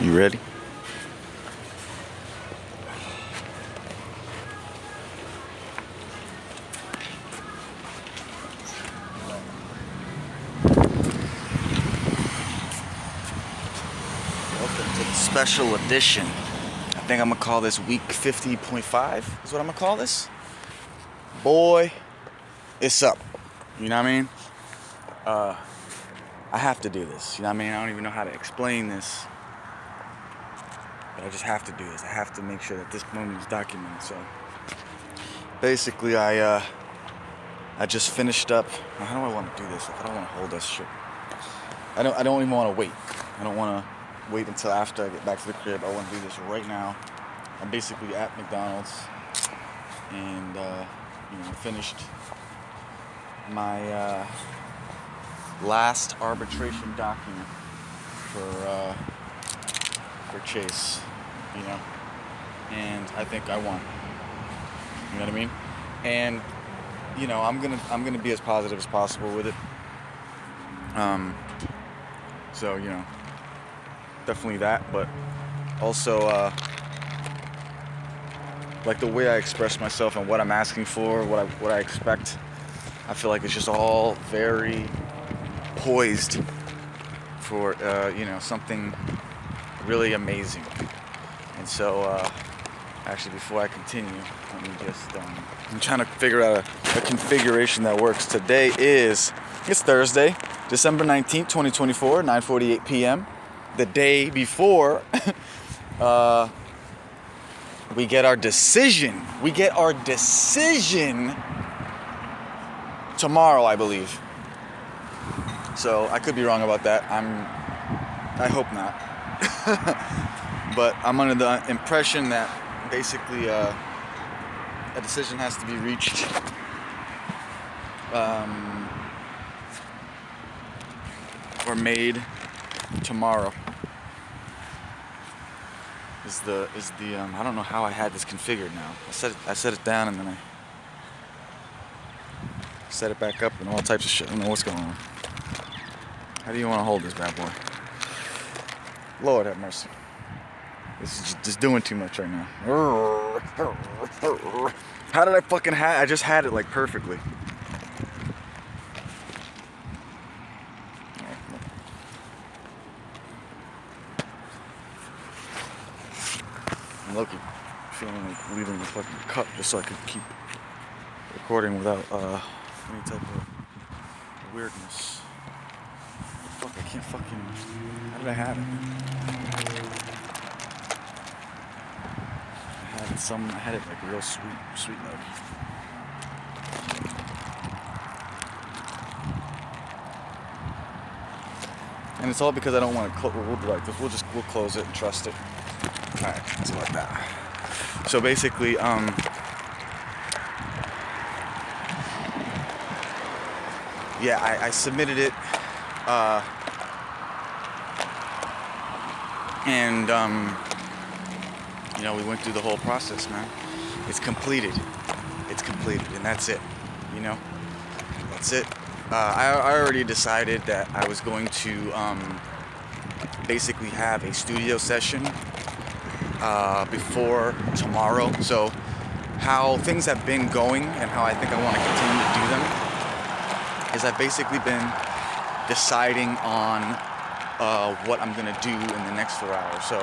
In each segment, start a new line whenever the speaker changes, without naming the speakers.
You ready? Welcome to the special edition. I think I'm gonna call this week 50.5 is what I'm gonna call this. Boy, it's up. You know what I mean? I have to do this. You know what I mean? I don't even know how to explain this. But I just have to do this. I have to make sure that this moment is documented. So basically I just finished up. How do I want to do this? I don't want to hold this shit. I don't even want to wait. I don't want to wait until after I get back to the crib. I want to do this right now. I'm basically at McDonald's and finished my last arbitration document for Chase, and I think I won. You know what I mean? And I'm gonna be as positive as possible with it. So definitely that, but also like the way I express myself and what I'm asking for, what I expect. I feel like it's just all very poised for something really amazing. And so actually, before I continue, let me just I'm trying to figure out a configuration that works. It's Thursday, December 19th, 2024, 9:48 p.m. The day before we get our decision. We get our decision tomorrow, I believe. So I could be wrong about that. I hope not. But I'm under the impression that basically a decision has to be reached or made tomorrow. Is the I don't know how I had this configured now. I set it down and then I set it back up and all types of shit. I don't know what's going on. How do you want to hold this bad boy? Lord have mercy. This is just doing too much right now. How did I fucking I just had it like perfectly. I'm lucky feeling like leaving the fucking cup just so I could keep recording without any type of weirdness. Fuck, I can't fucking. How did I have it? I had it like real sweet like. And it's all because I don't want to we'll close it and trust it. Alright, so like that. So basically, I submitted it, and we went through the whole process, man. It's completed, and that's it. That's it. I already decided that I was going to basically have a studio session before tomorrow. So how things have been going and how I think I want to continue to do them is I've basically been deciding on what I'm going to do in the next 4 hours. So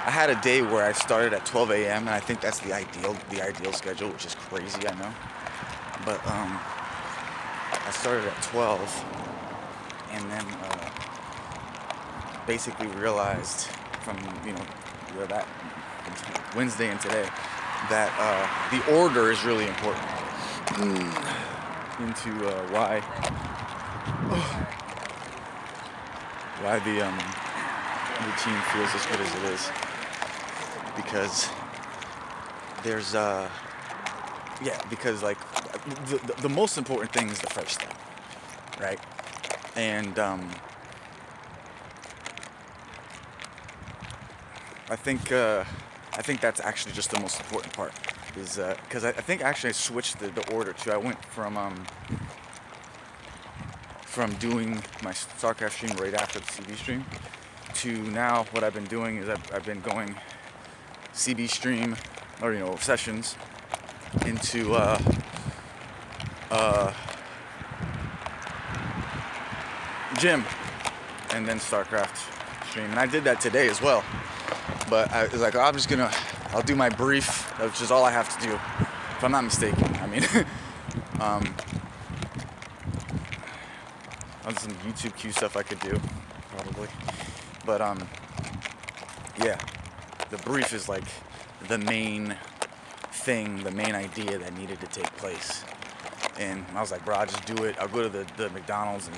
I had a day where I started at 12 a.m. and I think that's the ideal schedule, which is crazy, I know. But I started at 12 and then basically realized from that Wednesday and today that the order is really important into why the routine feels as good as it is, because there's because like the most important thing is the first thing, right? And I think that's actually just the most important part, is because I think actually I switched the order too. I went from doing my StarCraft stream right after the CB stream to now what I've been doing is I've been going CB stream, or sessions, into gym, and then StarCraft stream. And I did that today as well. But I was like, I'll do my brief, which is all I have to do, if I'm not mistaken. I mean, on some YouTube Q stuff I could do, probably. But yeah, the brief is like the main thing, the main idea that needed to take place. And I was like, bro, I'll just do it. I'll go to the McDonald's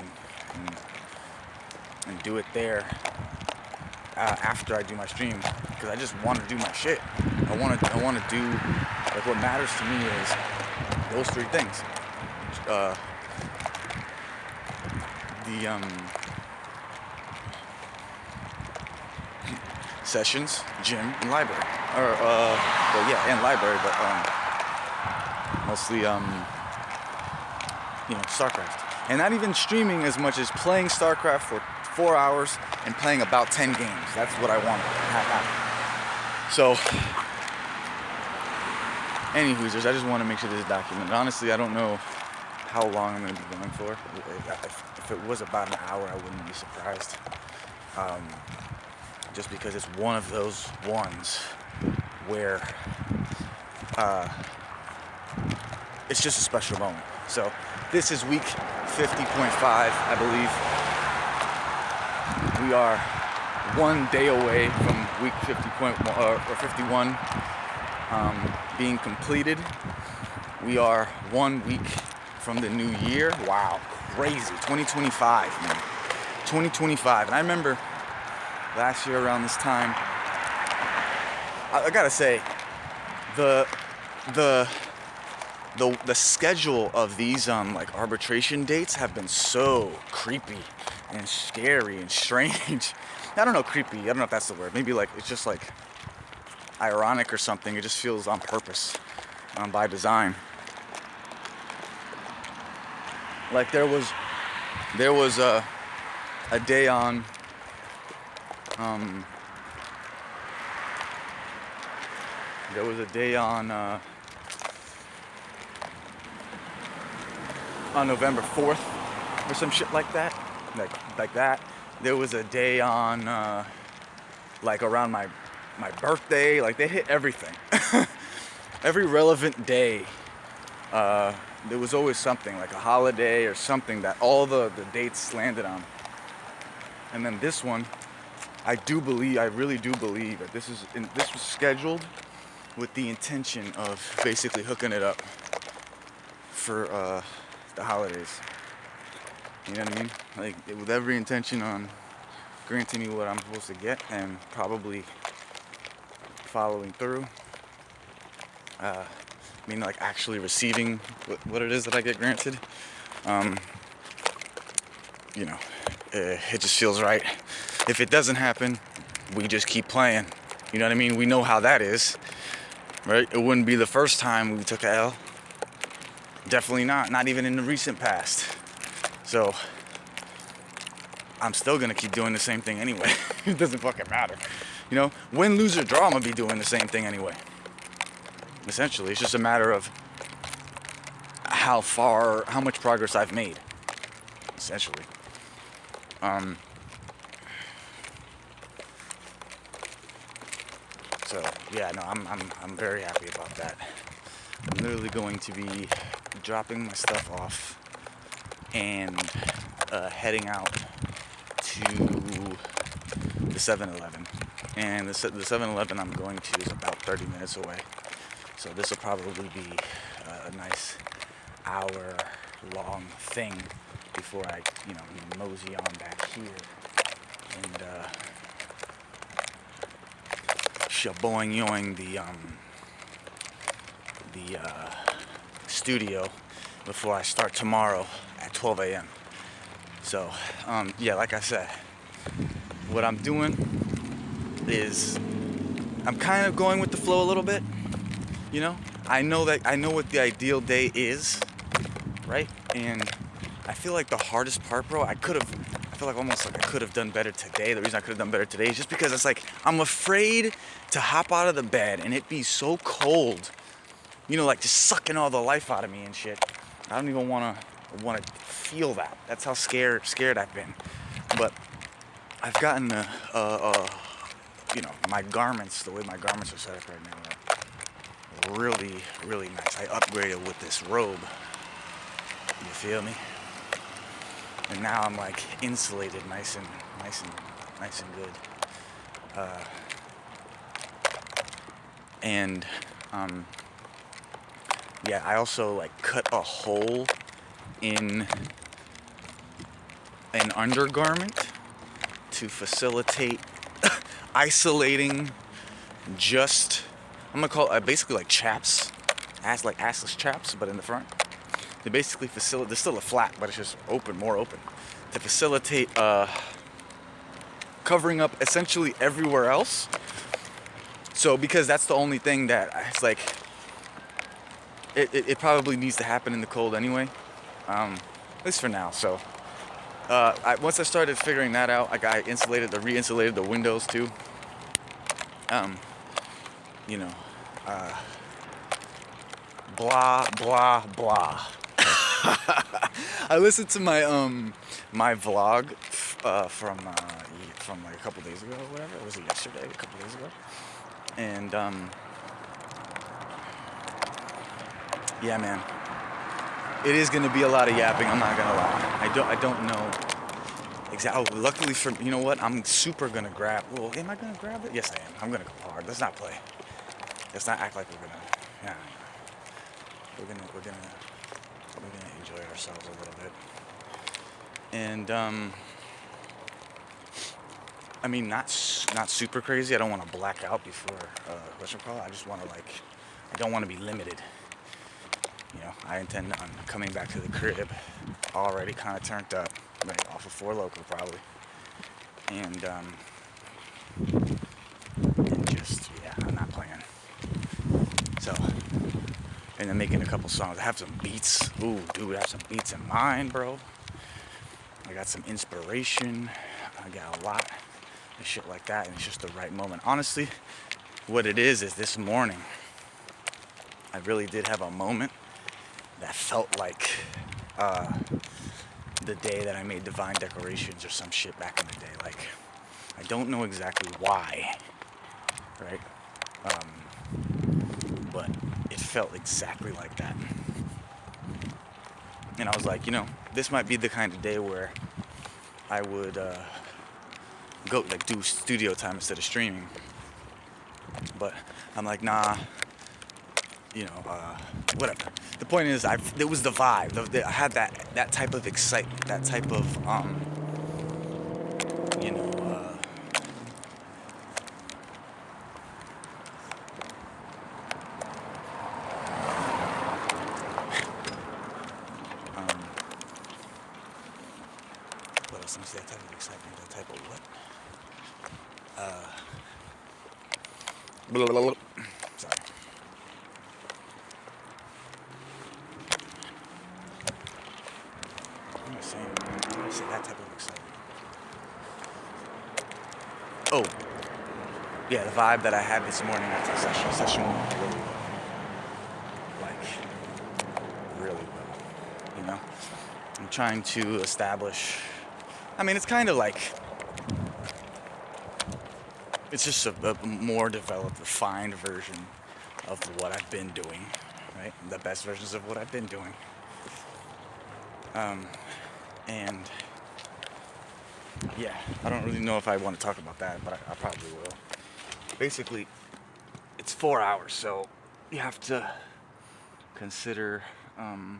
and do it there after I do my stream, because I just want to do my shit. I want to do, like, what matters to me is those three things. Sessions, gym, and library. And library, but mostly StarCraft. And not even streaming as much as playing StarCraft for 4 hours and playing about 10 games. That's what I want to have happen. So, anywhoozers, I just want to make sure this is documented. Honestly, I don't know how long I'm going to be going for. If it was about an hour, I wouldn't be surprised. Just because it's one of those ones where it's just a special moment. So this is week 50.5, I believe. We are 1 day away from week 51 being completed. We are 1 week from the new year. Wow, crazy. 2025, man. 2025. And I remember last year around this time, I gotta say, the schedule of these like arbitration dates have been so creepy and scary and strange. I don't know, creepy. I don't know if that's the word. Maybe like it's just like ironic or something. It just feels on purpose, by design. Like there was a day on November 4th or some shit like that. Like that. There was a day on like around my birthday. Like they hit everything. Every relevant day. There was always something like a holiday or something that all the dates landed on. And then this one, I really do believe that this was scheduled with the intention of basically hooking it up for the holidays. You know what I mean? Like with every intention on granting me what I'm supposed to get and probably following through. Like actually receiving what it is that I get granted. It just feels right. If it doesn't happen, we just keep playing. You know what I mean? We know how that is, right? It wouldn't be the first time we took a L. Definitely not even in the recent past. So I'm still gonna keep doing the same thing anyway. It doesn't fucking matter. Win, lose, or draw, I'm gonna be doing the same thing anyway. Essentially, it's just a matter of how much progress I've made. Essentially. So yeah, no, I'm very happy about that. I'm literally going to be dropping my stuff off and heading out to the 7-Eleven. And the 7-Eleven I'm going to is about 30 minutes away. So this will probably be a nice hour-long thing before I, mosey on back here and shaboing-yoing the studio before I start tomorrow at 12 a.m. So, like I said, what I'm doing is I'm kind of going with the flow a little bit. I know what the ideal day is, right? And I feel like the hardest part, bro, I feel like almost like I could have done better today. The reason I could have done better today is just because it's like I'm afraid to hop out of the bed and it be so cold, you know, like just sucking all the life out of me and shit. I don't even want to feel that. That's how scared I've been. But I've gotten you know, my garments, the way my garments are set up right now, are really, really nice. I upgraded with this robe. You feel me? And now I'm like insulated, nice and good. And yeah, I also like cut a hole in an undergarment to facilitate isolating just, I'm gonna call it basically like chaps, like assless chaps, but in the front. They basically facilitate, there's still a flap, but it's just open, more open, to facilitate covering up essentially everywhere else. So because that's the only thing that it's like, it probably needs to happen in the cold anyway, at least for now. So once I started figuring that out, I re-insulated the windows too. You know, blah blah blah. I listened to my my vlog from like a couple days ago or whatever. Was it yesterday? A couple days ago. And yeah, man, it is gonna be a lot of yapping. I'm not gonna lie. I don't know exactly. Oh, luckily for, you know what? I'm super gonna grab. Well, am I gonna grab it? Yes, I am. I'm gonna go hard. Let's not play. Let's not act like we're gonna. Yeah. We're gonna enjoy ourselves a little bit. And I mean, not super crazy. I don't want to black out before what's it called? I just want to I don't want to be limited. You know, I intend on coming back to the crib already kind of turned up, like off of 4 Loko probably, and just, yeah, I'm not playing. So, and then making a couple songs. I have some beats. Ooh, dude, I have some beats in mind, bro. I got some inspiration. I got a lot of shit like that, and it's just the right moment. Honestly, what it is this morning, I really did have a moment that felt like the day that I made Divine Declarations or some shit back in the day. Like, I don't know exactly why, right? But it felt exactly like that. And I was like, you know, this might be the kind of day where I would go do studio time instead of streaming. But I'm like, nah, you know, whatever. The point is, it was the vibe. I had that type of excitement, that type of you know, what else? Let me see, that type of excitement, that type of what? Blah, blah, blah. Sorry. What am I saying? What am I saying? That type of excitement. Oh, yeah, the vibe that I had this morning after the session. Session went really well. Like, really well. You know? I'm trying to establish. I mean, it's kind of like. It's just a more developed, refined version of what I've been doing, right? The best versions of what I've been doing. And yeah, I don't really know if I want to talk about that, but I probably will. Basically, it's 4 hours, so you have to consider, I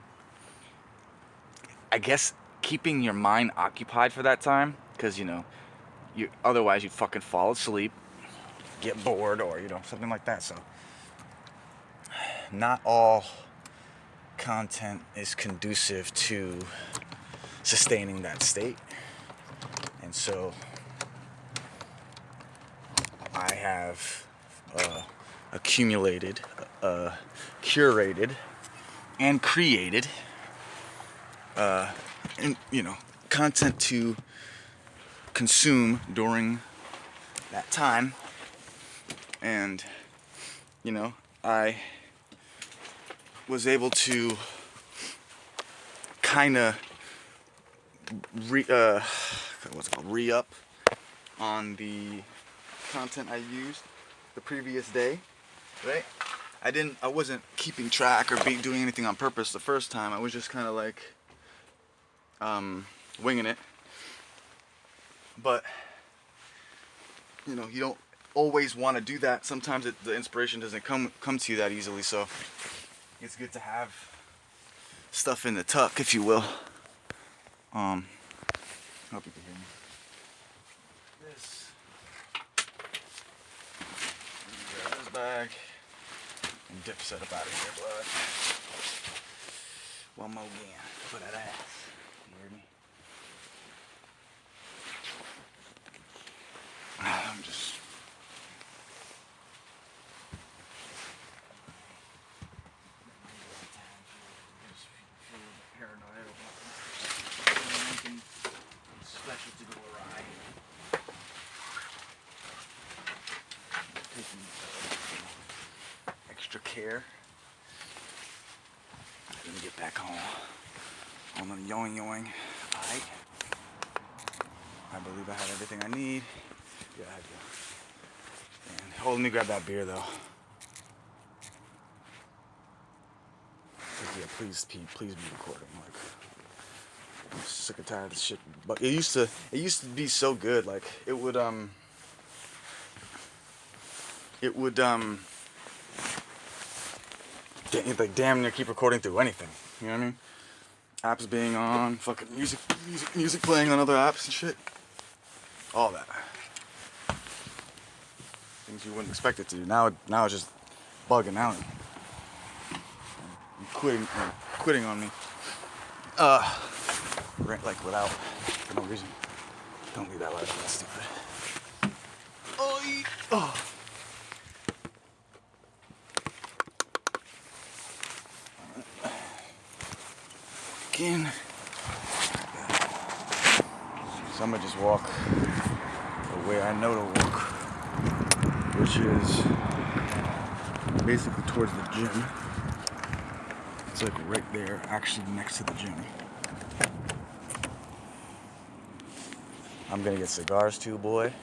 guess, keeping your mind occupied for that time, because, you know, otherwise you'd fucking fall asleep, get bored, or, you know, something like that. So not all content is conducive to sustaining that state. And so I have accumulated, curated, and created, and, you know, content to consume during that time. And, you know, I was able to kind of re-up on the content I used the previous day, right? I wasn't keeping track or doing anything on purpose the first time. I was just kind of like winging it. But you know, you don't always want to do that. Sometimes the inspiration doesn't come to you that easily. So it's good to have stuff in the tuck, if you will. Hope you can hear me. Grab this bag and dip set up out of here, blood. One more again for that ass. You hear me? I'm just paranoid about anything special to go awry. Taking extra care. Let me get back home. I'm gonna yoing. Alright. I believe I have everything I need. Yeah, I do. And hold, let me grab that beer though. Yeah, please be recording. Like, I'm sick and tired of this shit. But it used to be so good. Like it would like damn near keep recording through anything. You know what I mean? Apps being on, fucking music playing on other apps and shit. All that. Things you wouldn't expect it to do. Now it's just bugging out. And quitting on me. Like without, for no reason. Don't leave that light on, that's stupid. Oh. Again. So I'm gonna just walk the way I know to walk, which is basically towards the gym. It's like right there, actually next to the gym. I'm gonna get cigars too, boy.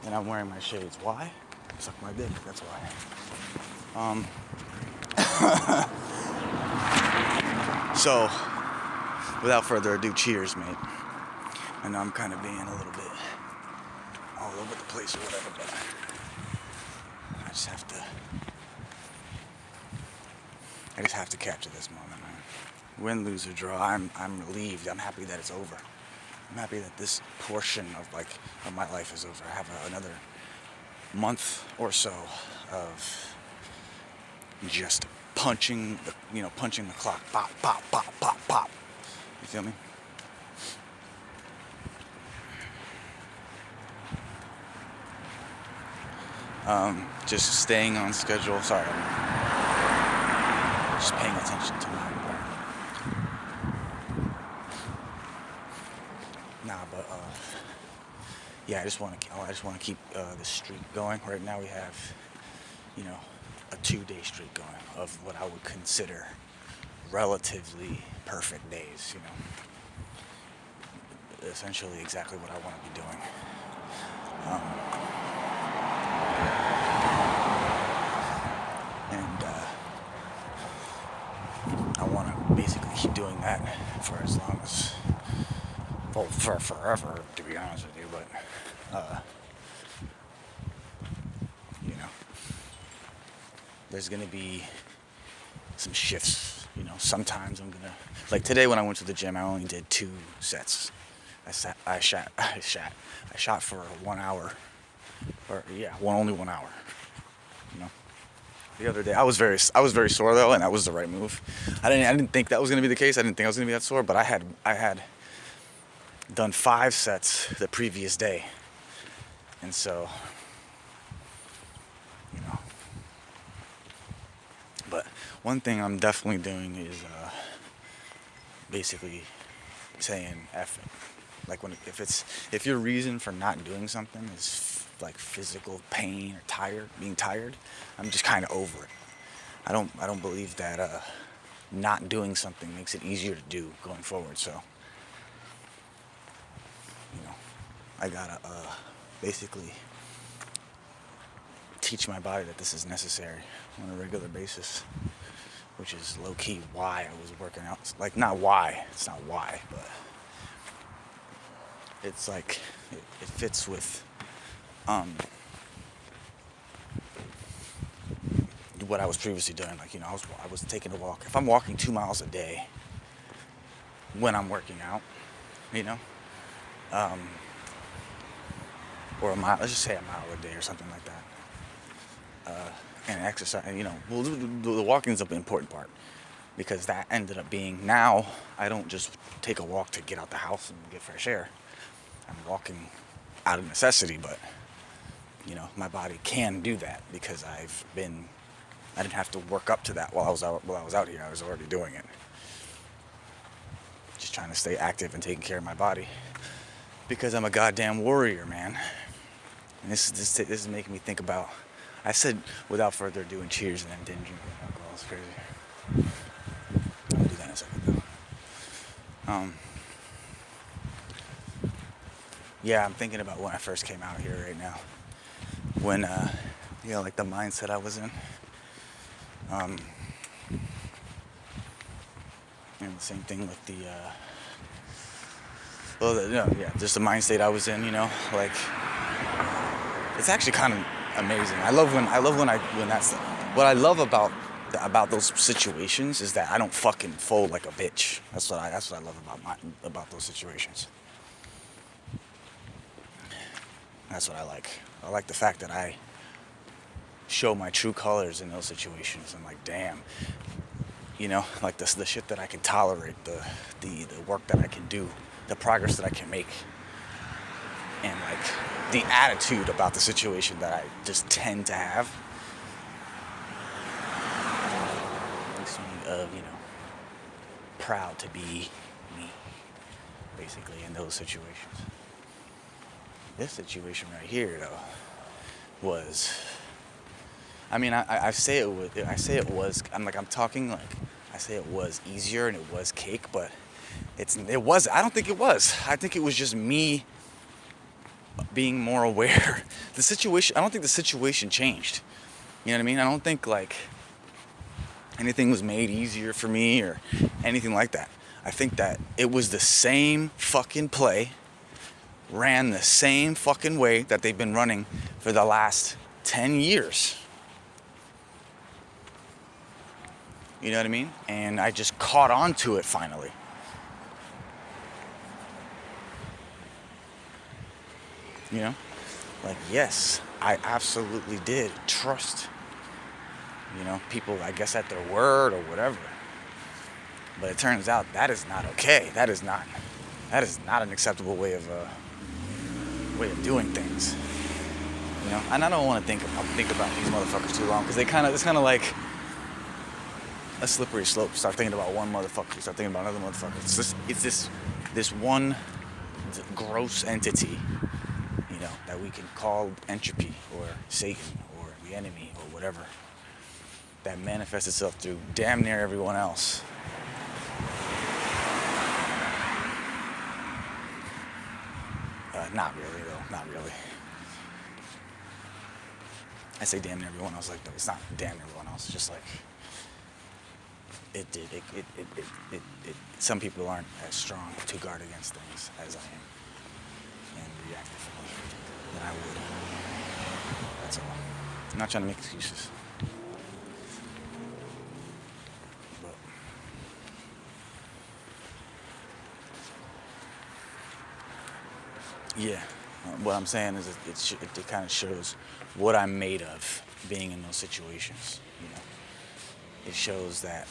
And I'm wearing my shades. Why? Suck my dick, that's why. So, without further ado, cheers, mate. I know I'm kind of being a little bit all over the place or whatever, but I just have to capture this moment, man. Win, lose, or draw, I'm relieved. I'm happy that it's over. I'm happy that this portion of my life is over. I have another month or so of just punching the clock. Pop, pop, pop, pop, pop. You feel me? Just staying on schedule. Sorry, I'm just paying attention to my environment. Yeah, I just want to keep the streak going. Right now we have, a 2-day streak going of what I would consider relatively perfect days. Essentially exactly what I want to be doing. And I want to basically keep doing that for as long as, well, for forever, to be honest with you. But there's gonna be some shifts. Sometimes I'm gonna, like today when I went to the gym, I only did 2 sets. I shot for 1 hour, only 1 hour. The other day I was very sore though, and that was the right move. I didn't think that was gonna be the case. I didn't think I was gonna be that sore, but I had done 5 sets the previous day, and so But one thing I'm definitely doing is basically saying F it. Like if your reason for not doing something is like physical pain or being tired, I'm just kind of over it. I don't believe that not doing something makes it easier to do going forward. So, I gotta basically teach my body that this is necessary on a regular basis, which is low-key why I was working out. Like, not why, it's not why, but it's like it fits with what I was previously doing. Like, I was taking a walk. If I'm walking 2 miles a day when I'm working out, you know, or a mile, let's just say a mile a day or something like that. And exercise, well, the walking is the important part, because that ended up being, now I don't just take a walk to get out the house and get fresh air. I'm walking out of necessity, but my body can do that because I didn't have to work up to that while I was out here. I was already doing it. Just trying to stay active and taking care of my body, because I'm a goddamn warrior, man. And this is making me think about. I said without further ado and cheers, and then didn't drink alcohol. It's crazy. I'm gonna do that in a second though. Yeah, I'm thinking about when I first came out here right now. When like the mindset I was in. And the same thing with just the mind state I was in. Like, it's actually kind of amazing. I love when that's what I love about those situations, is that I don't fucking fold like a bitch. That's what I love about those situations. That's what I like. I like the fact that I show my true colors in those situations. I'm like, damn, like the shit that I can tolerate, the work that I can do, the progress that I can make, and like the attitude about the situation that I just tend to have. Makes me, proud to be me, basically, in those situations. This situation right here, though, was. I mean, I say it was. I'm talking like I say it was easier and it was cake, but it was. I don't think it was. I think it was just me being more aware. The situation. I don't think the situation changed. You know what I mean? I don't think like anything was made easier for me or anything like that. I think that it was the same fucking play, ran the same fucking way that they've been running for the last 10 years. You know what I mean? And I just caught on to it finally. Like, yes, I absolutely did trust, people, I guess, at their word or whatever. But it turns out that is not okay. That is not an acceptable way of doing things. And I don't want to think about these motherfuckers too long, because it's kind of like a slippery slope. Start thinking about one motherfucker, start thinking about another motherfucker. It's this one gross entity, that we can call entropy or Satan or the enemy or whatever, that manifests itself through damn near everyone else. Not really, though. Not really. I say damn near everyone else, like, it's not damn near everyone else. It's just like it. Some people aren't as strong to guard against things as I am, and react differently than I would. That's all. I'm not trying to make excuses. But yeah, what I'm saying is it kind of shows what I'm made of being in those situations. It shows that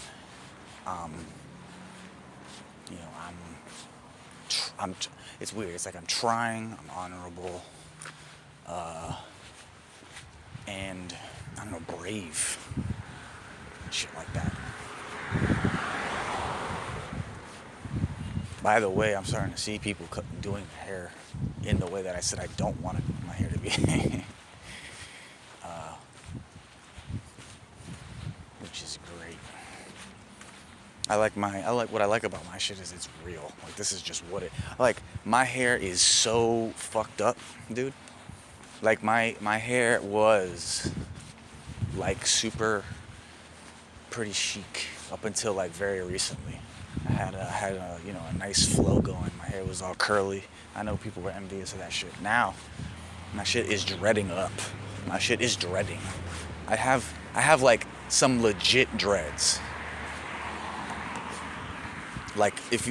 it's weird. It's like I'm trying, I'm honorable, and I don't know, brave. shit like that. By the way, I'm starting to see people doing hair in the way that I said I don't want my hair to be. Which is great. What I like about my shit is it's real. Like, this is just what it, like, my hair is so fucked up, dude. Like, my hair was like super pretty chic up until like very recently. I had a you know, a nice flow going. My hair was all curly. I know people were envious of that shit. Now my shit is dreading up. My shit is dreading. I have like some legit dreads. Like if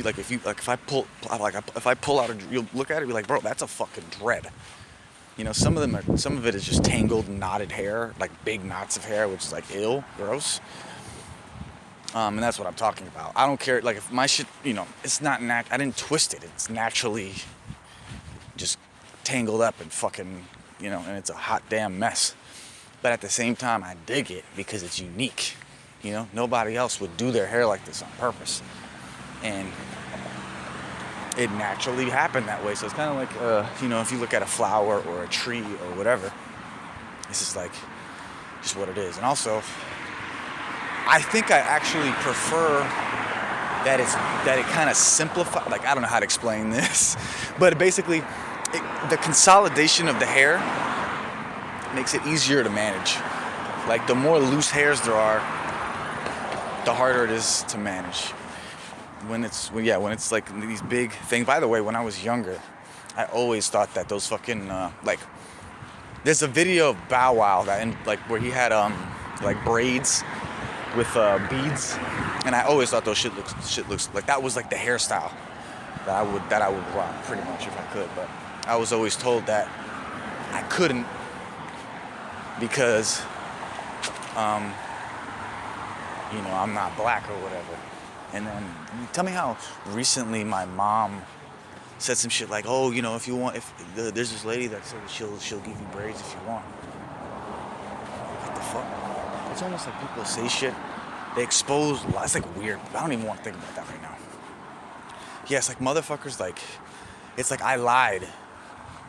I pull out you'll look at it and be like, bro, that's a fucking dread. You know, some of it is just tangled, knotted hair, like big knots of hair, which is like ill, gross. And that's what I'm talking about. I don't care, like, if my shit, you know, it's not I didn't twist it. It's naturally just tangled up and fucking, you know, and it's a hot damn mess. But at the same time, I dig it because it's unique. You know, nobody else would do their hair like this on purpose. And it naturally happened that way. So it's kind of like, you know, if you look at a flower or a tree or whatever, this is like just what it is. And also, I think I actually prefer that it kind of simplifies. Like, I don't know how to explain this, but basically, the consolidation of the hair makes it easier to manage. Like, the more loose hairs there are, the harder it is to manage. When it's like these big things. By the way, when I was younger, I always thought that those fucking like, there's a video of Bow Wow where he had like braids with beads, and I always thought those shit looks like that was like the hairstyle that I would rock pretty much if I could. But I was always told that I couldn't because you know, I'm not black or whatever. And then tell me how recently my mom said some shit like, oh, you know, if you want, there's this lady that said she'll give you braids if you want. What the fuck? It's almost like people say shit, they expose lies. It's like weird. I don't even want to think about that right now. Yeah, it's like motherfuckers, like, it's like I lied,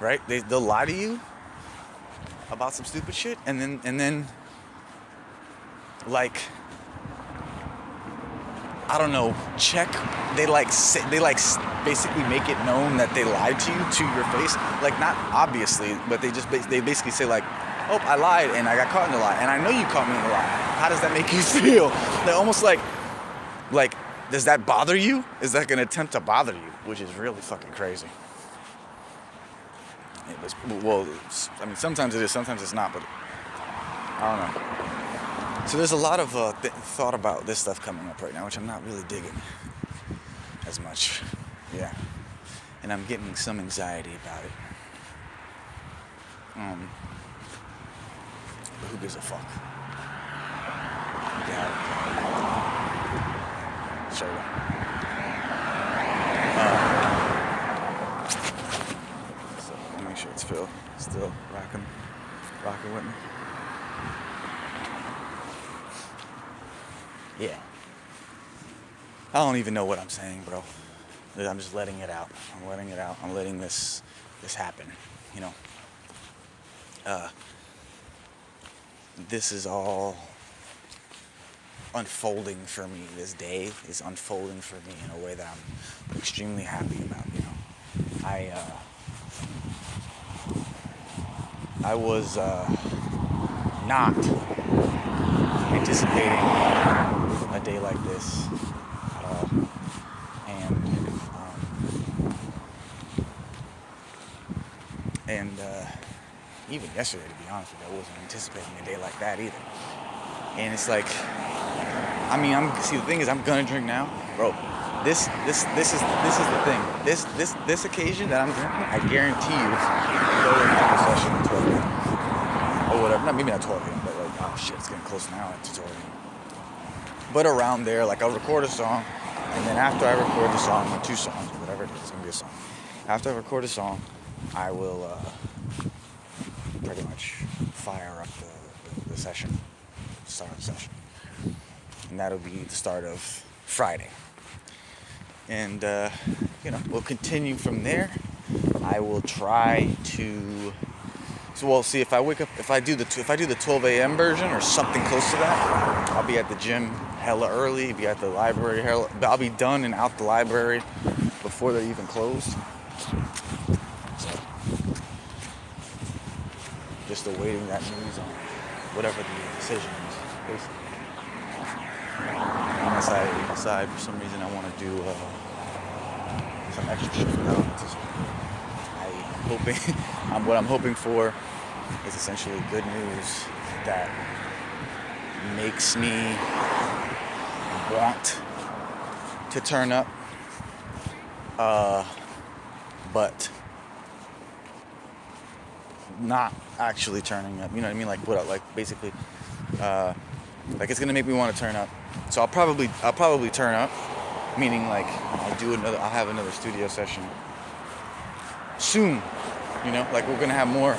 right? They'll lie to you about some stupid shit, and then like, I don't know, they basically make it known that they lied to you to your face. Like, not obviously, but they basically say like, oh, I lied and I got caught in a lie, and I know you caught me in a lie. How does that make you feel? They're almost like, does that bother you? Is that gonna attempt to bother you? Which is really fucking crazy. Well, I mean, sometimes it is, sometimes it's not, but I don't know. So there's a lot of thought about this stuff coming up right now, which I'm not really digging as much. Yeah. And I'm getting some anxiety about it. But who gives a fuck? Yeah. Sure. So let me make sure it's Phil still rocking with me. Yeah. I don't even know what I'm saying, bro. I'm just letting it out. I'm letting this happen, you know. This is all unfolding for me. This day is unfolding for me in a way that I'm extremely happy about, you know. I was not anticipating a day like this at all, and even yesterday, to be honest with you, I wasn't anticipating a day like that either. And it's like, I mean, the thing is, I'm gonna drink now, bro. This is the thing. This occasion that I'm drinking, I guarantee you, go into the session at 12 a.m. or whatever. Maybe not 12 a.m., but like, oh shit, it's getting close now to 12 a.m. But around there, like, I'll record a song, and then after I record the song, or 2 songs, or whatever it is, it's gonna be a song. After I record a song, I will pretty much fire up the session, start the session. and that'll be the start of Friday. And we'll continue from there. I will try to. So we'll see if I wake up. If I do the 12 a.m. version or something close to that, I'll be at the gym hella early. Be at the library hella. I'll be done and out the library before they're even closed. So just awaiting that news on whatever the decision is. Basically. Unless I decide for some reason I want to do some extra shit without what I'm hoping for is essentially good news that makes me want to turn up, but not actually turning up. You know what I mean? Like basically, like it's gonna make me want to turn up. So I'll probably turn up, meaning like I'll have another studio session soon. Like we're gonna have more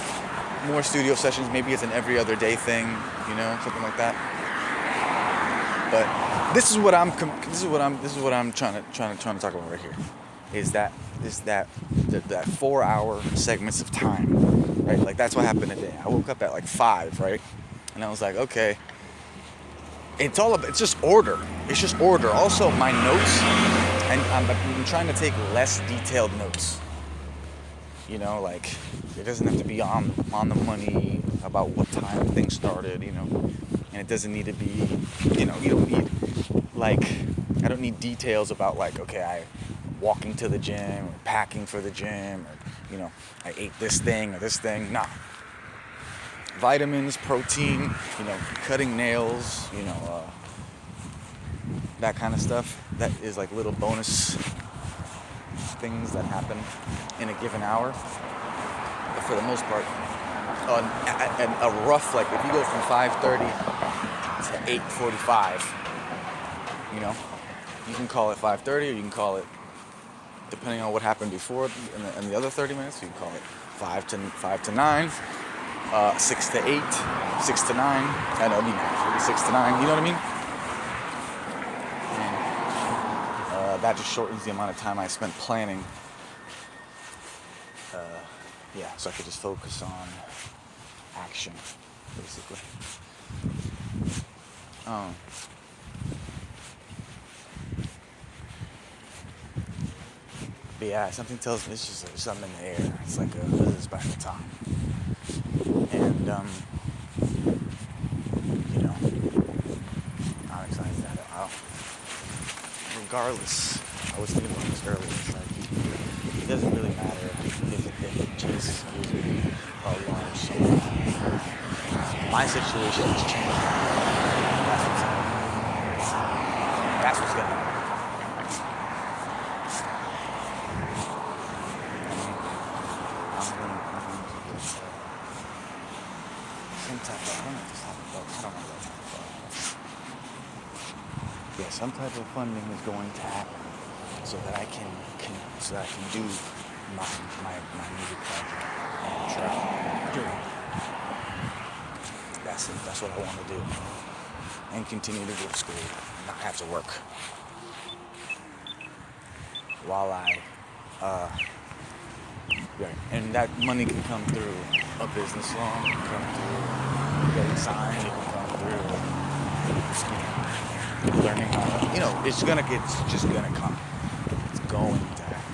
studio sessions. Maybe it's an every other day thing, something like that. But this is what I'm trying to talk about right here. Is that 4-hour segments of time, right? Like that's what happened today. I woke up at like 5, right? And I was like, okay. It's just order. It's just order. Also, my notes, and I'm trying to take less detailed notes. Like it doesn't have to be on the money about what time things started, and it doesn't need to be, you don't need I don't need details about okay, I walking to the gym or packing for the gym or I ate this thing or this thing. Nah. Vitamins, protein, cutting nails, that kind of stuff. That is like little bonus things that happen in a given hour. But for the most part, a rough, like if you go from 5:30 to 8:45, you can call it 5:30 or you can call it, depending on what happened before in the other 30 minutes, you can call it 5 to 9. 6 to 8, 6 to 9. I know, maybe 6 to 9. You know what I mean? And that just shortens the amount of time I spent planning. So I could just focus on action, basically. But yeah, something tells me it's just like something in the air. It's like this is back in time. And, I'm excited that regardless, I was thinking about this earlier, it's like, it doesn't really matter if Chase gives me a large sum. My situation has changed. That's what's gonna happen. Some type of funding is going to happen so that I can do my music project and travel. That's it. That's what I want to do. And continue to go to school and not have to work. While and that money can come through a business loan, it can come through getting signed, it can come through learning how, it's just gonna come. It's going to happen.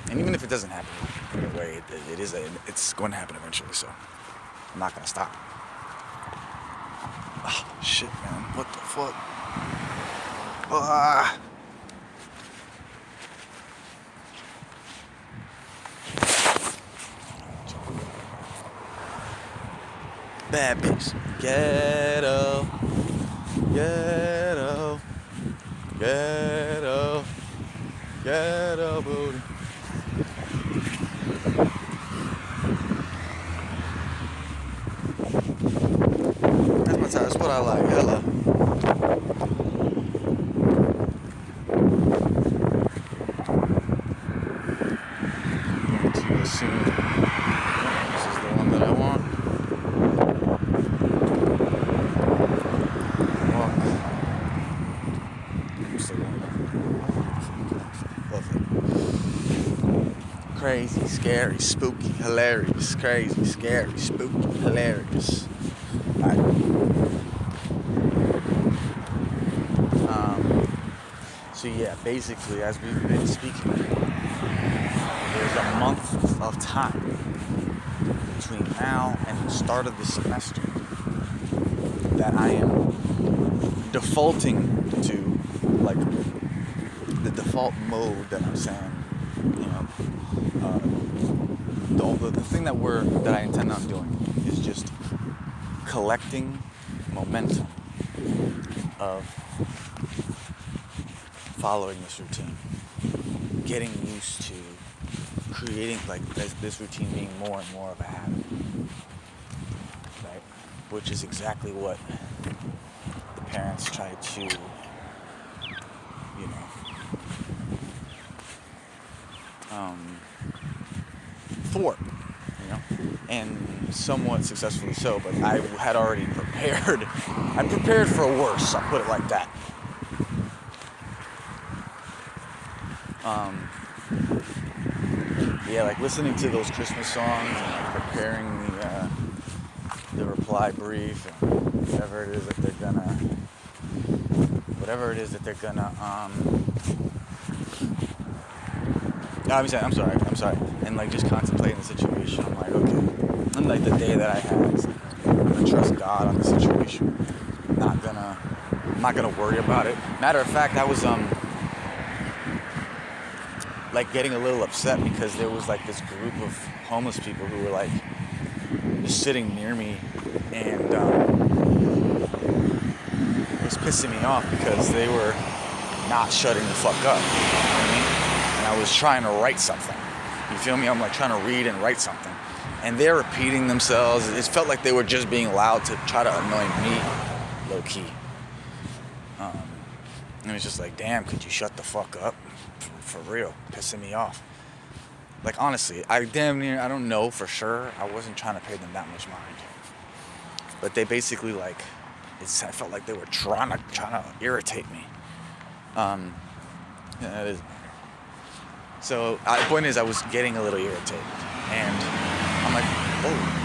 And even if it doesn't happen right away, it's going to happen eventually. So I'm not gonna stop. Oh shit, man! What the fuck? Bad bitch. Ghetto. Ghetto. Ghetto. Ghetto booty. That's what I like. Hella. Going to assume this is the one that I want. crazy, scary, spooky, hilarious, crazy, scary, spooky, hilarious. Alright. So yeah, basically, as we've been speaking, there's a month of time between now and the start of the semester that I am defaulting to, like, the default mode that I'm saying, you know, the thing that I intend on doing is just collecting momentum of following this routine, getting used to creating, like, this routine being more and more of a habit, right? Which is exactly what the parents try to, you know, thwart, you know, and somewhat successfully so. But I had already prepared. I prepared for worse. I'll put it like that. Yeah, like listening to those Christmas songs and like preparing the reply brief and whatever it is that they're gonna I'm sorry. And like just contemplating the situation, I'm like, okay. And like the day that I had, it's like, I'm gonna trust God on the situation. I'm not gonna worry about it. Matter of fact, I was like getting a little upset because there was like this group of homeless people who were like just sitting near me, and it was pissing me off because they were not shutting the fuck up. You know what I mean? And I was trying to write something. You feel me? I'm like trying to read and write something. And they're repeating themselves. It felt like they were just being loud to try to annoy me, low key. And it was just like, damn, could you shut the fuck up? For real, pissing me off. Like, honestly, I don't know for sure. I wasn't trying to pay them that much mind. But they basically, like, I felt like they were trying to irritate me. Yeah, that is. So, the point is, I was getting a little irritated. And I'm like, oh.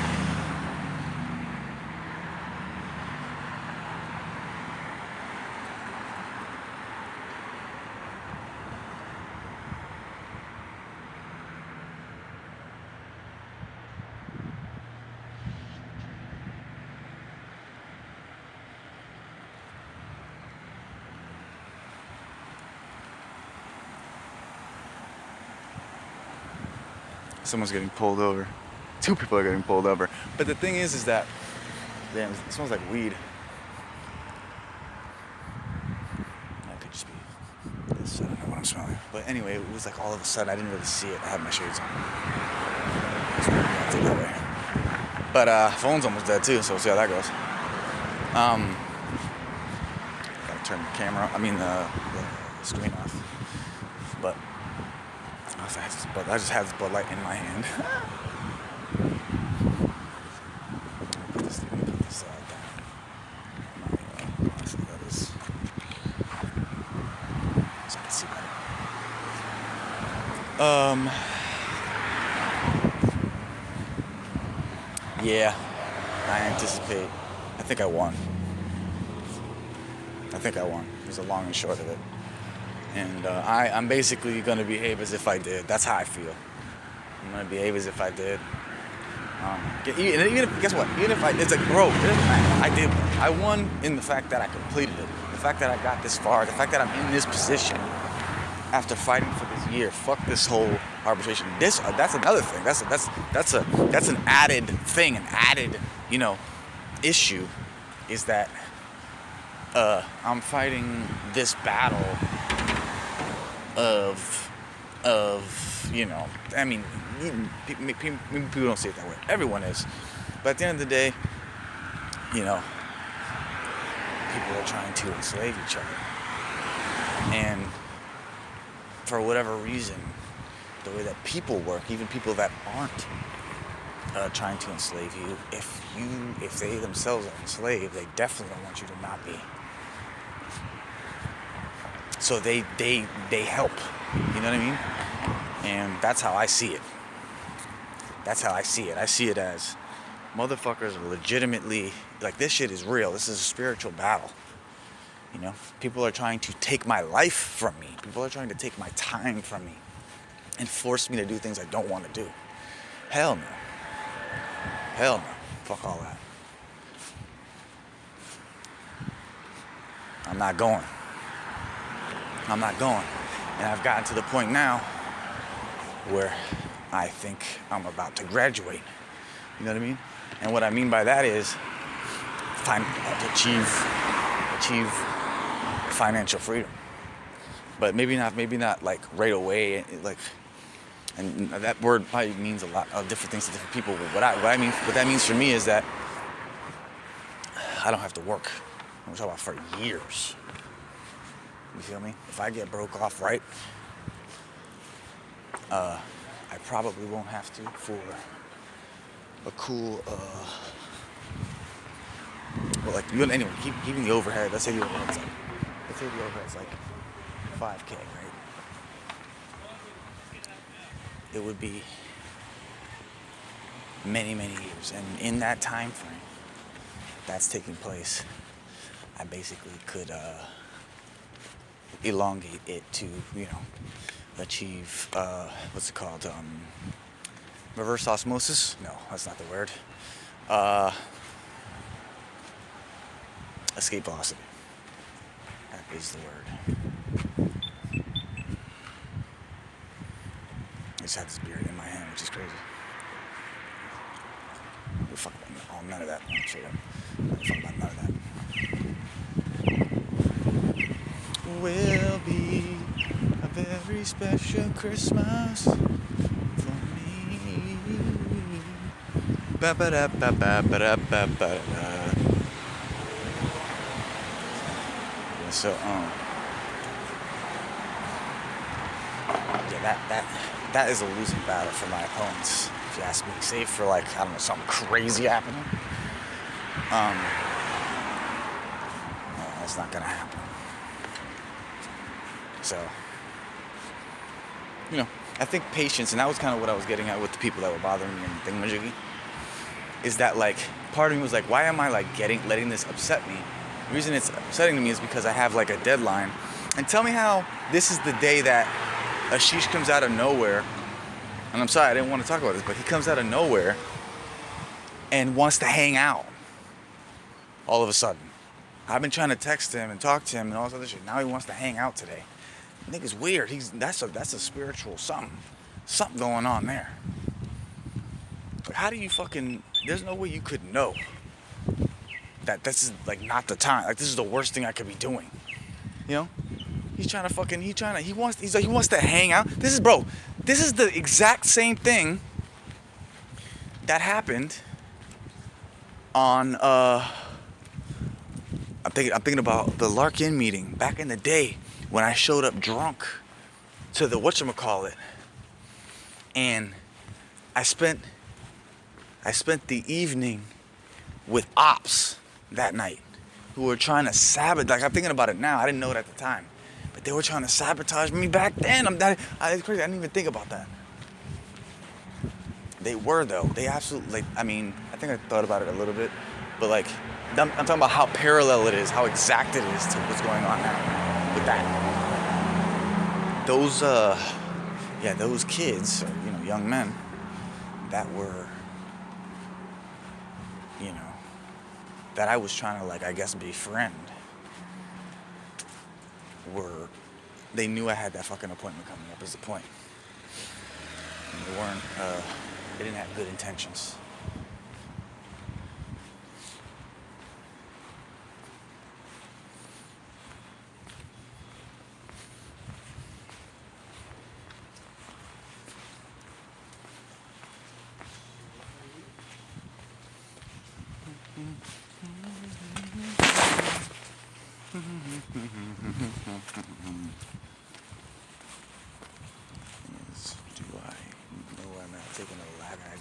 Someone's getting pulled over. 2 people are getting pulled over. But the thing is that, damn, it smells like weed. That could just be this. I don't know what I'm smelling. But anyway, it was like all of a sudden, I didn't really see it. I had my shades on. I'll take that way. But phone's almost dead too, so we'll see how that goes. Gotta turn the camera, the screen off. But I just have this Bud Light in my hand. Let me put this down. Honestly, that is, so I can see better. Yeah, I anticipate. I think I won. There's a long and short of it. And I'm basically going to behave as if I did. That's how I feel. I'm going to behave as if I did. Even if, guess what? Even if it's like, bro, it doesn't matter. I did win. I won in the fact that I completed it. The fact that I got this far. The fact that I'm in this position after fighting for this year. Fuck this whole arbitration. That's another thing. That's an added thing, an added, issue, is that I'm fighting this battle of people don't see it that way. Everyone is. But at the end of the day, people are trying to enslave each other. And for whatever reason, the way that people work, even people that aren't trying to enslave you, if they themselves are enslaved, they definitely don't want you to not be. So they help, you know what I mean? And that's how I see it. That's how I see it. I see it as motherfuckers are legitimately, like, this shit is real. This is a spiritual battle. You know, people are trying to take my life from me. People are trying to take my time from me and force me to do things I don't want to do. Hell no. Hell no. Fuck all that. I'm not going. I'm not going. And I've gotten to the point now where I think I'm about to graduate. You know what I mean? And what I mean by that is achieve financial freedom. But maybe not like right away. Like, and that word probably means a lot of different things to different people. But what that means for me is that I don't have to work. I'm talking about for years. You feel me? If I get broke off right, I probably won't have to for a cool, well, like, anyway, keeping the overhead. Let's say the overhead's like 5K, right? It would be many, many years, and in that time frame that's taking place, I basically could elongate it to, you know, achieve what's it called? Reverse osmosis? No, that's not the word. Escape velocity. That is the word. I just had this beer in my hand, which is crazy. Fuck none of that. Straight up. Fuck about none of that. Will be a very special Christmas for me. Ba ba da ba ba ba da ba ba da. So yeah, that is a losing battle for my opponents, if you ask me. Save for, like, I don't know, something crazy happening. No, that's not gonna happen. So, you know, I think patience, and that was kind of what I was getting at with the people that were bothering me in Thingamajiggy, is that, like, part of me was like, why am I, like, letting this upset me? The reason it's upsetting me is because I have, like, a deadline. And tell me how this is the day that Ashish comes out of nowhere, and I'm sorry, I didn't want to talk about this, but he comes out of nowhere and wants to hang out all of a sudden. I've been trying to text him and talk to him and all this other shit. Now he wants to hang out today. I think it's weird. That's a spiritual something going on there. Like, how do you fucking? There's no way you could know that this is, like, not the time. Like, this is the worst thing I could be doing. You know? He wants to hang out. This is the exact same thing that happened on I'm thinking about the Larkin meeting back in the day when I showed up drunk to the whatchamacallit, and I spent the evening with ops that night who were trying to sabotage. Like, I'm thinking about it now. I didn't know it at the time, but they were trying to sabotage me back then. It's crazy. I didn't even think about that. They were, though. They absolutely, like, I mean, I think I thought about it a little bit, but, like, I'm talking about how parallel it is, how exact it is to what's going on now with that. Those kids, or, you know, young men that were, you know, that I was trying to, like, I guess, befriend, they knew I had that fucking appointment coming up, is the point. And they didn't have good intentions.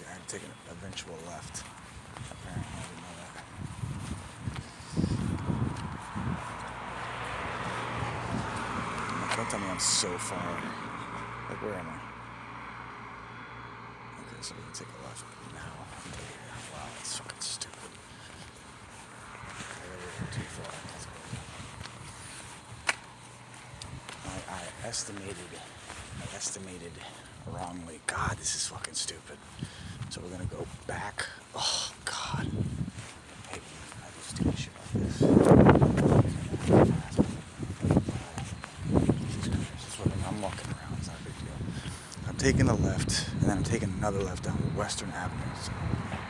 I'm taking an eventual left. Apparently, I didn't know that. Don't tell me I'm so far. Like, where am I? Okay. so we can take a left now. Wow, that's fucking stupid. I really went too far. I estimated wrongly. God, this is fucking stupid. So we're gonna go back. Oh God. I hate when I do stupid shit like this. I'm walking around. It's not a big deal. I'm taking a left, and then I'm taking another left down Western Avenue,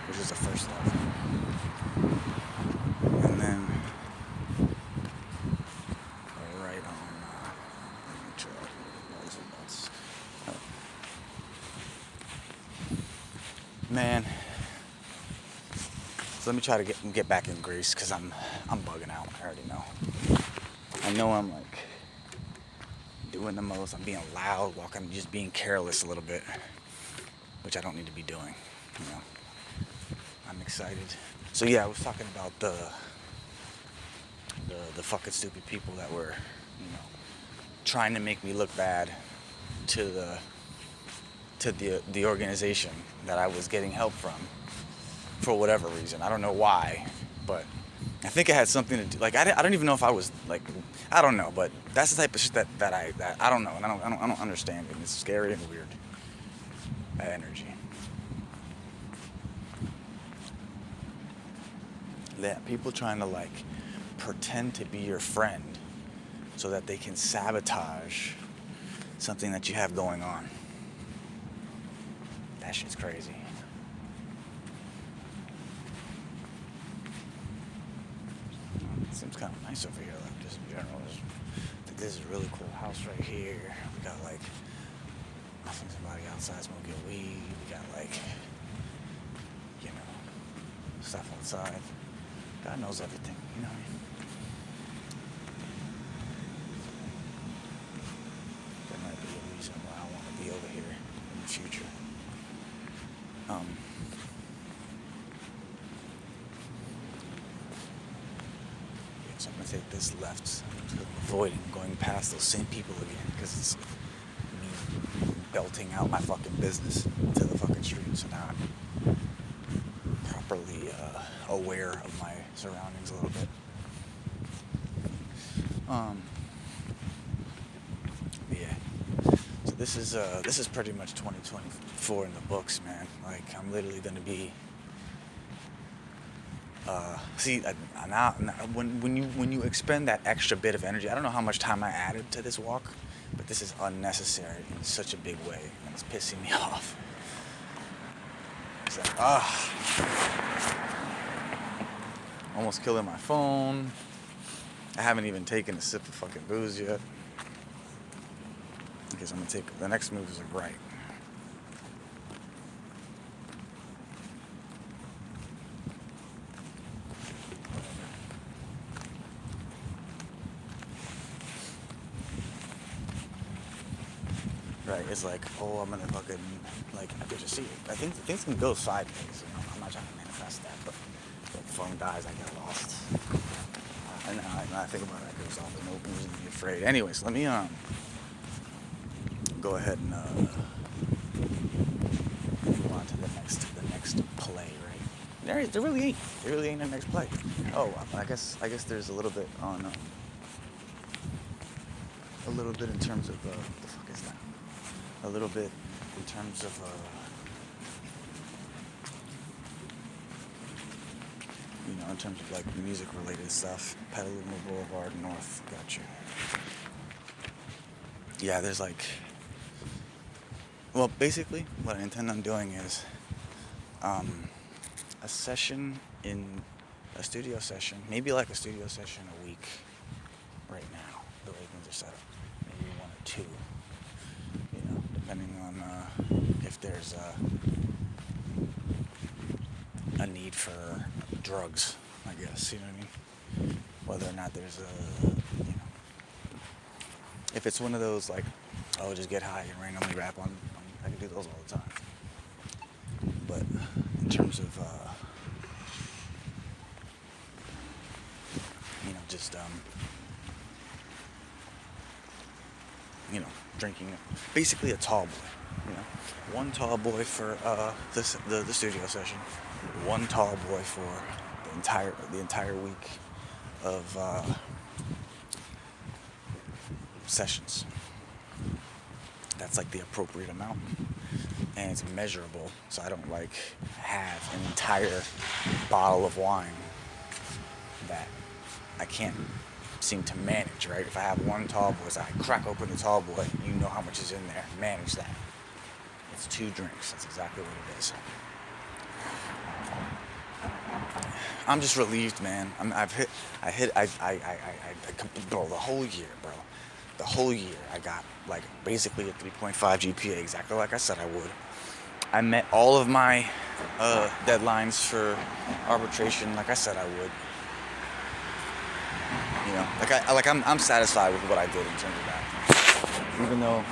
which is the first left. And then right on. Make sure that's man. So let me try to get back in Greece because I'm bugging out. I already know. I know I'm like doing the most. I'm being loud, walking, just being careless a little bit, which I don't need to be doing. You know, I'm excited. So yeah, I was talking about the fucking stupid people that were, you know, trying to make me look bad to the organization that I was getting help from for whatever reason. I don't know why, but I think it had something to do. Like I don't even know if I was like, I don't know, but that's the type of shit that I don't know, and I don't understand it. It's scary and weird. That energy. That people trying to like pretend to be your friend so that they can sabotage something that you have going on. That shit's crazy. It seems kind of nice over here, like just in general. I think this is a really cool house right here. We got like, I think somebody outside smoking weed. We got like, you know, stuff outside. God knows everything, you know what I mean? There might be a reason why I want to be over here in the future. So I'm gonna take this left to avoid going past those same people again because it's me belting out my fucking business to the fucking street. So now I'm properly aware of my surroundings a little bit. Yeah. So this is pretty much 2024 in the books, man. Like I'm literally gonna be. Now when you expend that extra bit of energy, I don't know how much time I added to this walk, but this is unnecessary in such a big way, and it's pissing me off. It's like, almost killing my phone. I haven't even taken a sip of fucking booze yet. Because I'm gonna take the next move is like right. Right, it's like, oh, I'm gonna fucking, like, I could just see it. I think things can go sideways, you know? I'm not trying to manifest that, but if the phone dies, I get lost. And I think about it, it goes off and opens and be afraid. Anyways, let me, go ahead and, move on to the next play, right? There really ain't a next play. Oh, I guess there's a little bit on, a little bit in terms of, what the fuck is that? A little bit in terms of you know, in terms of like music related stuff. Petaluma Boulevard North, gotcha. Yeah, there's like, well, basically what I intend on doing is a studio session, maybe like a studio session a week right now, the way things are set up. Maybe one or two. Depending on if there's a need for drugs, I guess, you know what I mean? Whether or not there's you know, if it's one of those like, oh, just get high and randomly rap on I can do those all the time. But in terms of, you know, just, you know, drinking, basically a tall boy, you know. One tall boy for the studio session. One tall boy for the entire week of sessions. That's like the appropriate amount, and it's measurable. So I don't like have an entire bottle of wine that I can't seem to manage. Right? If I have one tall boy, so I crack open the tall boy, you know how much is in there. Manage that. It's 2 drinks. That's exactly what it is. I'm just relieved, man. Bro, the whole year, bro. The whole year, I got like basically a 3.5 GPA, exactly like I said I would. I met all of my deadlines for arbitration, like I said I would. You know, I'm satisfied with what I did in terms of that. Even though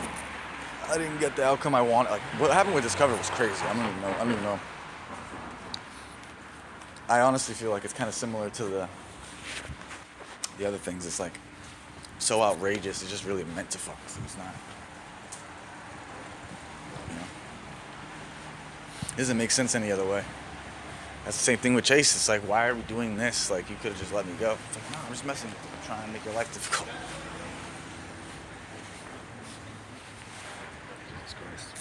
I didn't get the outcome I wanted. Like what happened with Discover was crazy. I don't even know. I honestly feel like it's kind of similar to the other things. It's like so outrageous. It's just really meant to fuck with you. It's not. You know, it doesn't make sense any other way. That's the same thing with Chase. It's like, why are we doing this? Like, you could have just let me go. It's like, no, I'm just messing with you. I'm trying to make your life difficult. Jesus Christ.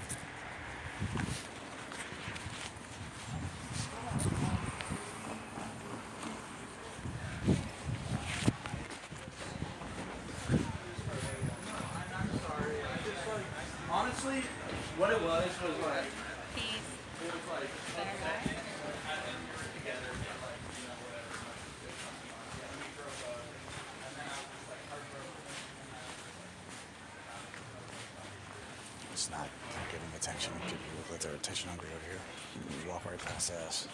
Honestly, what it was like.
He's
It was like.
better guy.
It's not giving attention. People look like they're attention hungry over here. You walk right past their ass.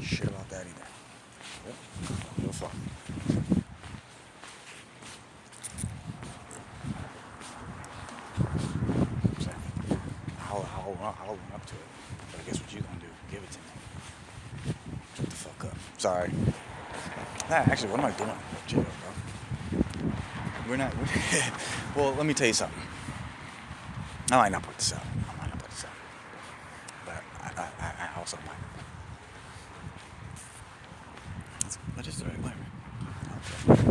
Shit about that either. Yep. No fuck. I'll own up to it. But I guess what you gonna do? Give it to me. Shut the fuck up. Sorry. Nah, actually, what am I doing? Chill, bro. We're not. Well, let me tell you something. I might not put this out. But I also might. What is the right way? Okay.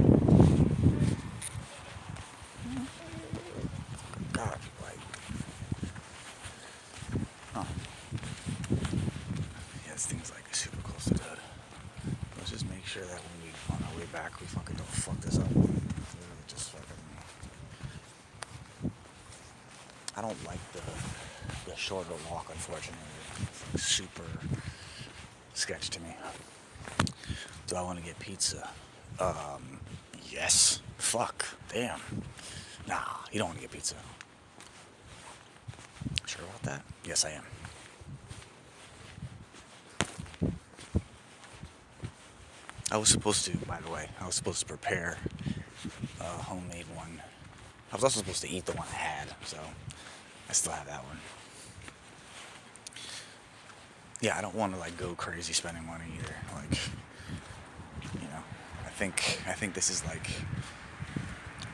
God, like. Oh. Yeah, this thing's like super close to dead. Let's just make sure that when we on our way back, we fucking don't fuck this up. Literally just fucking. I don't like the shorter walk, unfortunately. It's like super sketch to me. Do I want to get pizza? Yes. Fuck. Damn. Nah, you don't want to get pizza. Sure about that? Yes, I am. I was supposed to, by the way, to prepare a homemade one. I was also supposed to eat the one I had, so I still have that one. Yeah, I don't want to like go crazy spending money either. Like, you know, I think this is like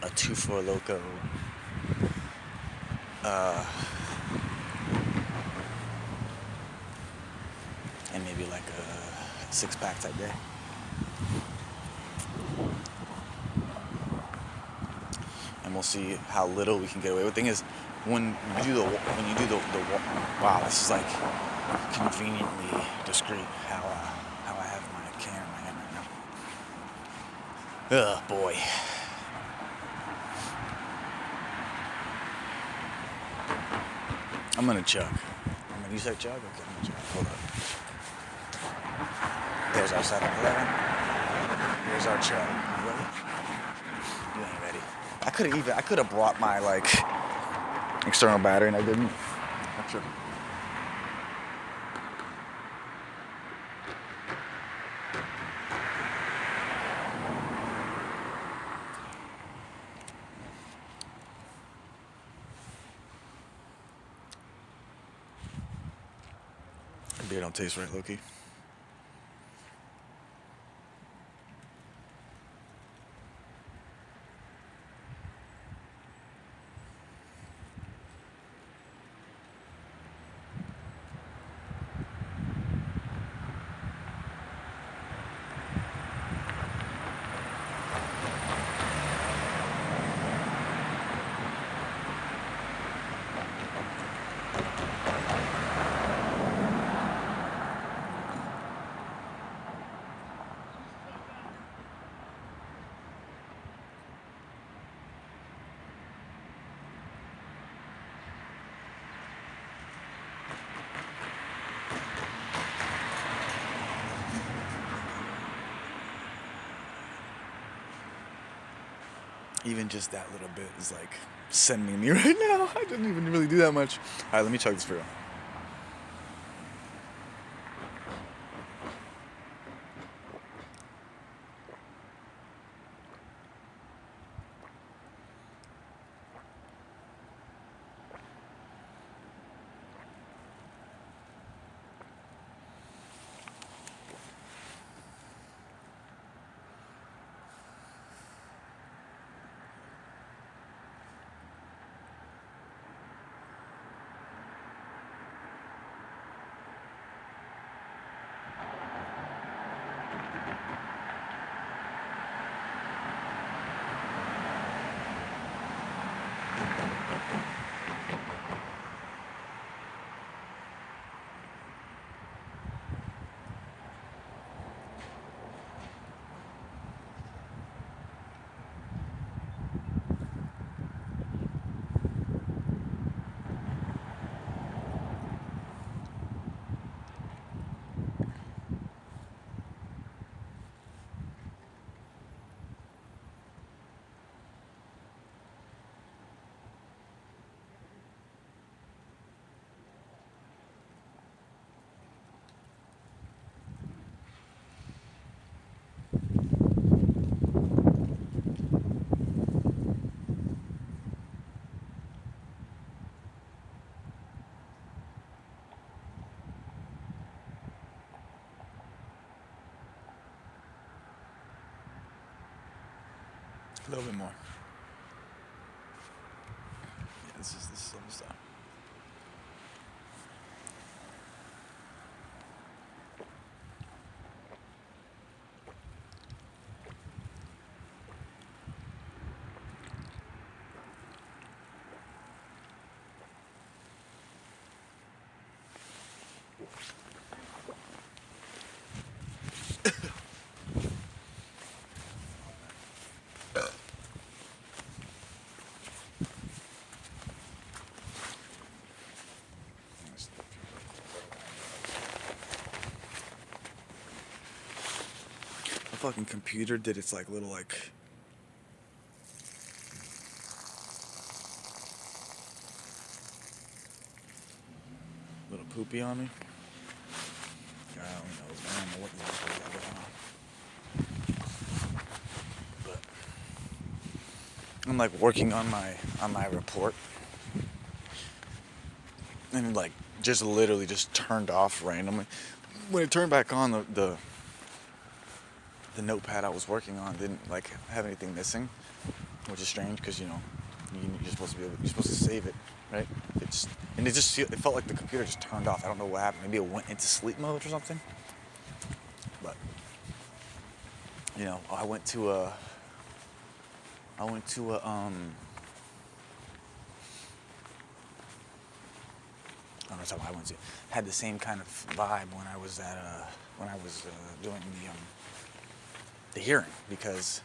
a 2 for Loco. And maybe like a 6-pack type day. And we'll see how little we can get away with. The thing is, when you do the wow, this is like conveniently discreet how I have my can in my hand right now. Ugh, boy. I'm gonna chug. You say chug? Okay, I'm gonna chug. Hold up. There's our 7-Eleven. Here's our chug. You ready? You ain't ready. I could have brought my like external battery and I didn't. I'm sure. Beer don't taste right, Loki. Even just that little bit is like sending me right now. I didn't even really do that much. All right, let me chug this for real. A little bit more. Yeah, this is almost done. The fucking computer did its like little like little poopy on me. God only knows, man. I don't know what exactly is going on. But I'm like working on my report, and it like just literally just turned off randomly. When it turned back on, the notepad I was working on didn't like have anything missing, which is strange because you're supposed to you're supposed to save it, right? It felt like the computer just turned off. I don't know what happened. Maybe it went into sleep mode or something. But I went to a I don't know what I went to. Had the same kind of vibe when I was doing the hearing, because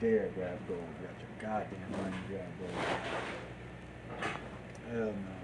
dare grab gold. You got your goddamn mind to grab gold. Hell no.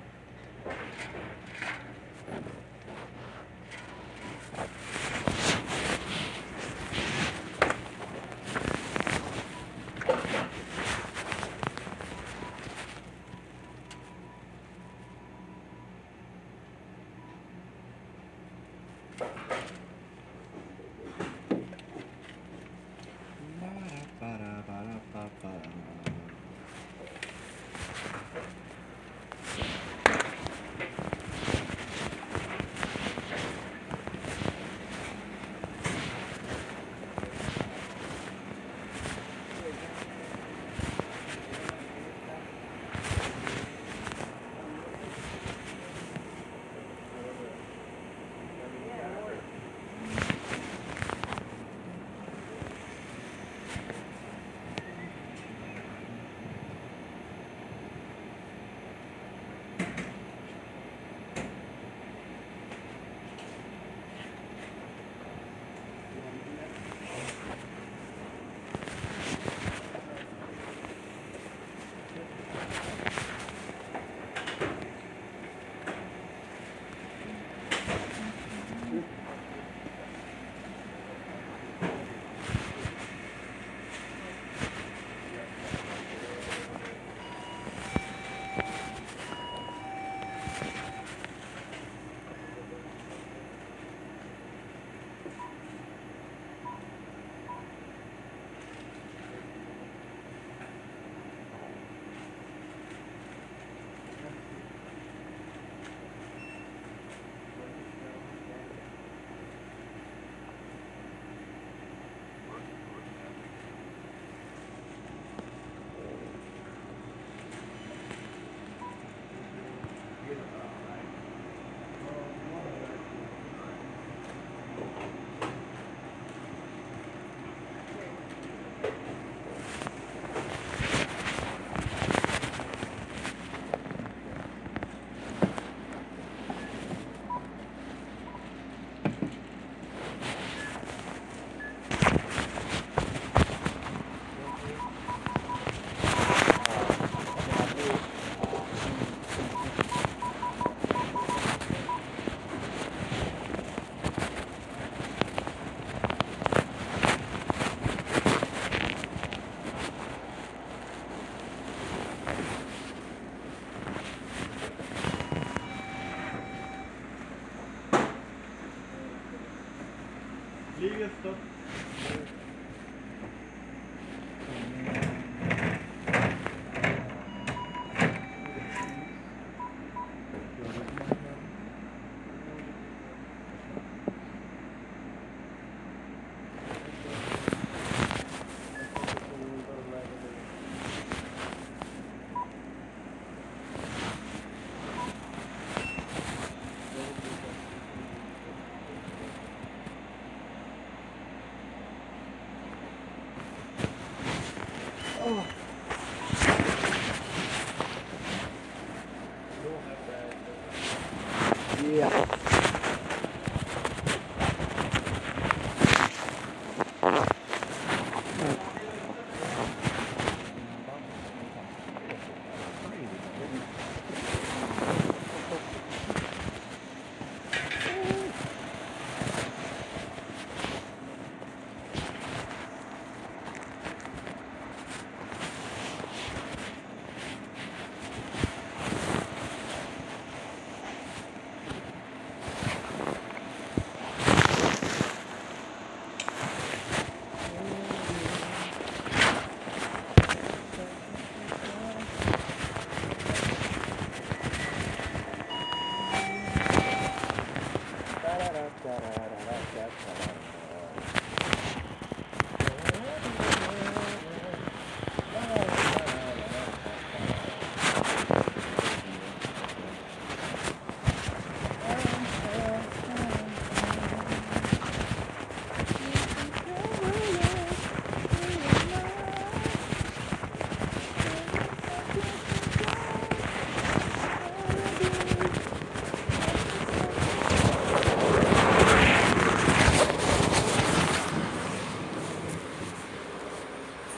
Liegestütz.
Yeah.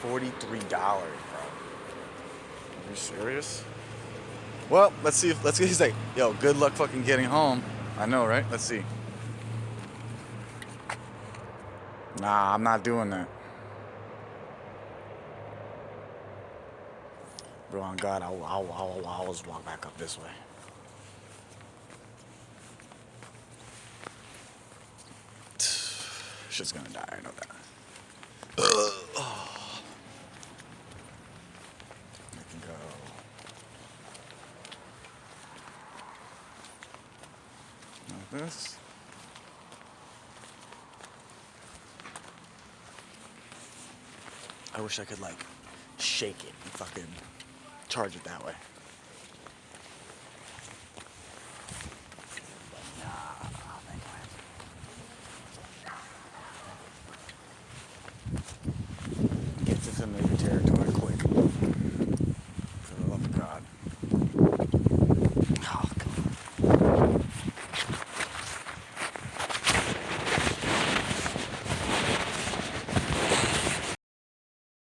$43, bro. Are you serious? Well, let's see if he's like, yo, good luck fucking getting home. I know, right? Let's see. Nah, I'm not doing that. Bro, on God, I'll always walk back up this way. Shit's gonna die, I know that. I can go. Like this. I wish I could like shake it and fucking charge it that way. But nah, I'll make it. Get to familiar territory.